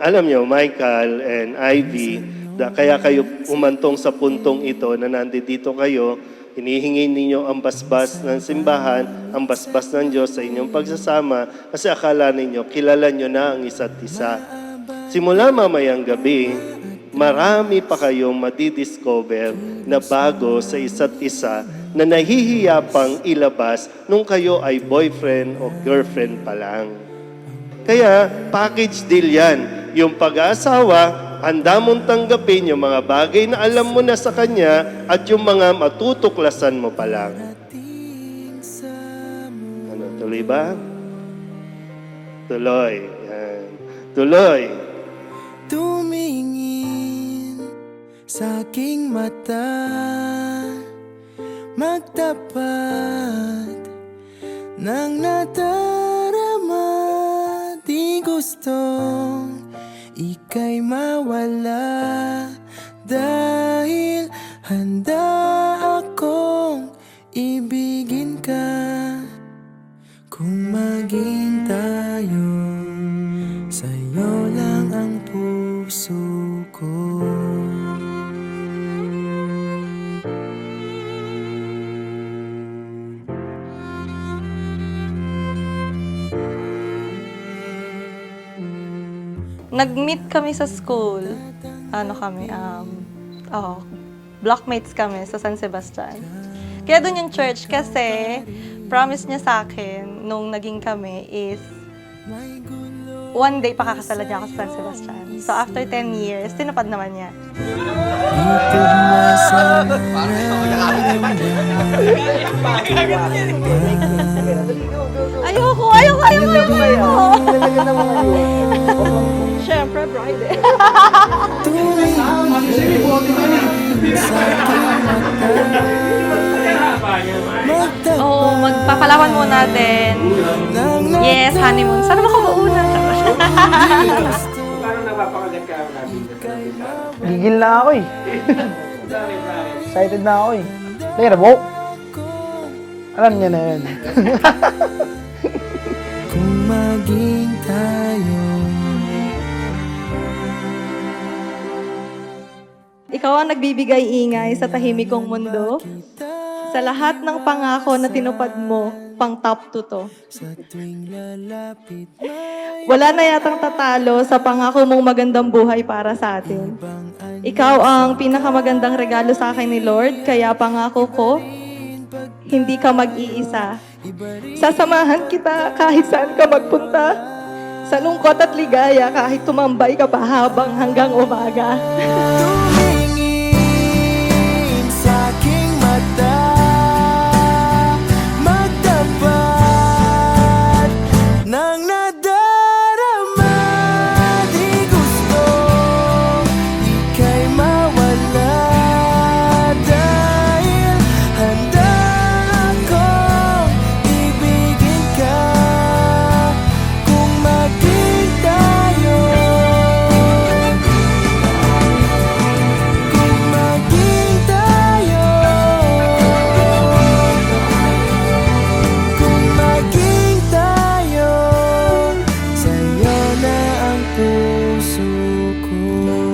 alam nyo, Michael and Ivy, kaya kayo umantong sa puntong ito na nandito kayo, hinihingi ninyo ang basbas ng simbahan, ang basbas ng Diyos sa inyong pagsasama, kasi akala ninyo, kilala nyo na ang isa't isa. Simula mamayang gabi, marami pa kayong madidiscover na bago sa isa't isa na nahihiya pang ilabas nung kayo ay boyfriend o girlfriend pa lang. Kaya, package deal yan. Yung pag-aasawa, handa mong tanggapin yung mga bagay na alam mo na sa kanya at yung mga matutuklasan mo pa lang. Ano, tuloy ba? Tuloy. Yan. Tuloy. Tumingin sa aking mata, magtapat ng nadarama. Di gustong ika'y mawala, dahil handa akong ibigin ka. Kung maging tayo, sa'yo lang ang puso ko. Nag-meet kami sa school. Blockmates kami sa San Sebastian. Kaya doon yung church kasi promise niya sa akin nung naging kami is one day pakakasalan niya ako sa San Sebastian. So after 10 years, tinupad naman niya. Ayoko. Siyempre, bride eh. Oo, magpapalawan muna natin. Yes, honeymoon. Sana makabauna. Parang napapakagat ka natin. Gigil na ako eh. Excited na ako eh. Teka, Bo. Alam niya na yun. Kung maging tayo. Ikaw ang nagbibigay ingay sa tahimik kong mundo. Sa lahat ng pangako na tinupad mo, pang top 2 to. Wala na yatang tatalo sa pangako mong magandang buhay para sa atin. Ikaw ang pinakamagandang regalo sa akin ni Lord, kaya pangako ko, hindi ka mag-iisa. Sasamahan kita kahit saan ka magpunta. Sa lungkot at ligaya, kahit tumambay ka pa habang hanggang umaga. Tumingin sa aking mata, magtapat ng nadarama. Di gusto ika'y mawala, dahil handa akong ibigin ka. Kung maging tayo, kung maging tayo, kung maging tayo, sa'yo na ang puso ko.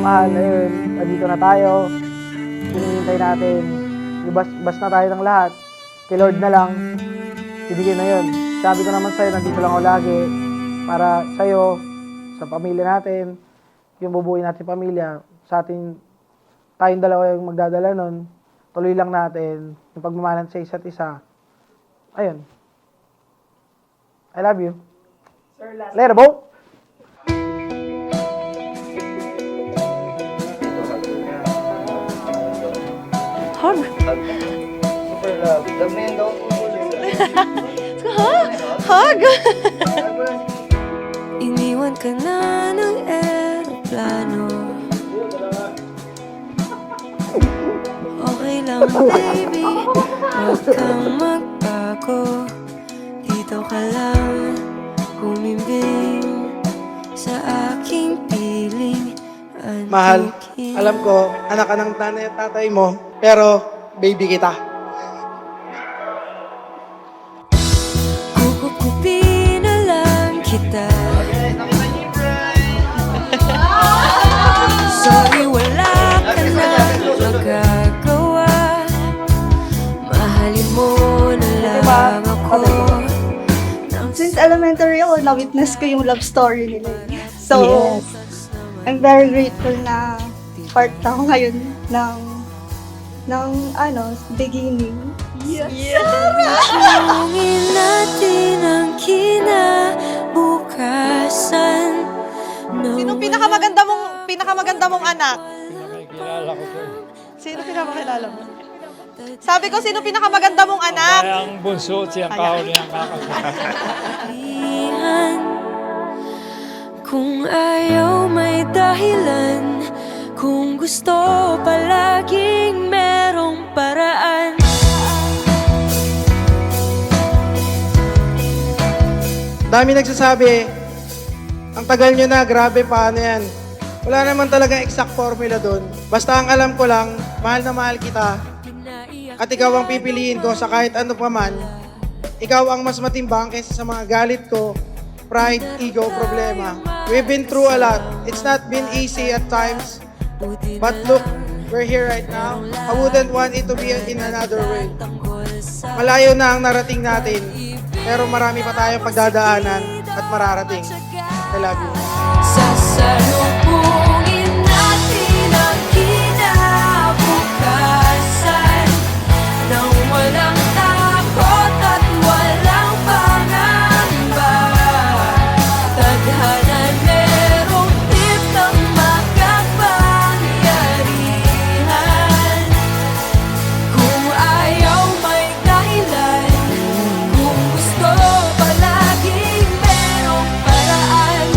Mahal, ayun. Nandito na tayo. Hinihintay natin. Ibas na tayo ng lahat. Kay Lord na lang. Ibigay na yun. Sabi ko naman sa'yo, nandito lang ako lagi. Para sa'yo, sa pamilya natin, yung bubuuin natin pamilya, sa atin, tayong dalawa yung magdadala nun, tuloy lang natin yung pagmamahalan sa isa't isa. Ayun. I love you. Later, Bo! Hug! Super love. Love na yan daw. Hug! Iniwan ka na ng eroplano. Okay lang, baby, huwag kang magbago. Dito ka lang humimbing sa aking piling. Mahal, alam ko, anak ka ng nanay at tatay mo, pero baby kita. Kukupin na lang kita. elementary ako, na-witness ko yung love story nila. So, Yes. I'm very grateful na part ako ngayon ng beginning. Sulungin natin ang kinabukasan. Sino pinakamaganda mong anak? Sino pinapakilala mo? Sabi ko, sino pinakamaganda mong anak? Kaya ang bunso at siyang kauli ang kakasama. Sabihan, kung ayaw may dahilan, kung gusto palaging merong paraan. Dami nagsasabi, ang tagal nyo na, grabe, paano yan? Wala naman talagang exact formula doon. Basta ang alam ko lang, mahal na mahal kita. At ikaw ang pipiliin ko sa kahit ano pa man. Ikaw ang mas matimbang kaysa sa mga galit ko, pride, ego, problema. We've been through a lot. It's not been easy at times. But look, we're here right now. I wouldn't want it to be in another way. Malayo na ang narating natin. Pero marami pa tayong pagdadaanan at mararating. I love you. Sasalubungin natin ang kinabukasan nang walang takot at walang pangamba. Tadhana merong tip ng makapangyarihan. Kung ayaw may dahilan, kung gusto palaging merong paraan.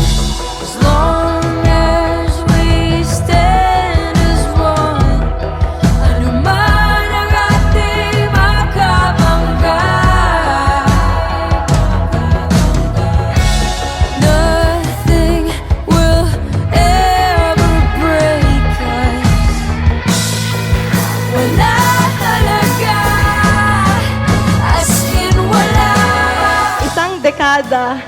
As long as we stand as one, ano man ang ating makabangga. Nothing will ever break us. Wala talaga, as in wala. Isang dekada,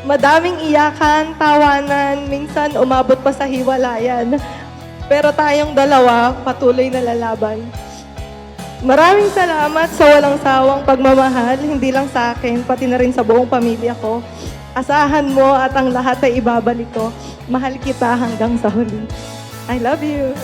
madaming iyakan, tawanan, minsan umabot pa sa hiwalayan. Pero tayong dalawa, patuloy na lalaban. Maraming salamat sa walang sawang pagmamahal, hindi lang sa akin, pati na rin sa buong pamilya ko. Asahan mo at ang lahat ay ibabalik ko. Mahal kita hanggang sa huli. I love you.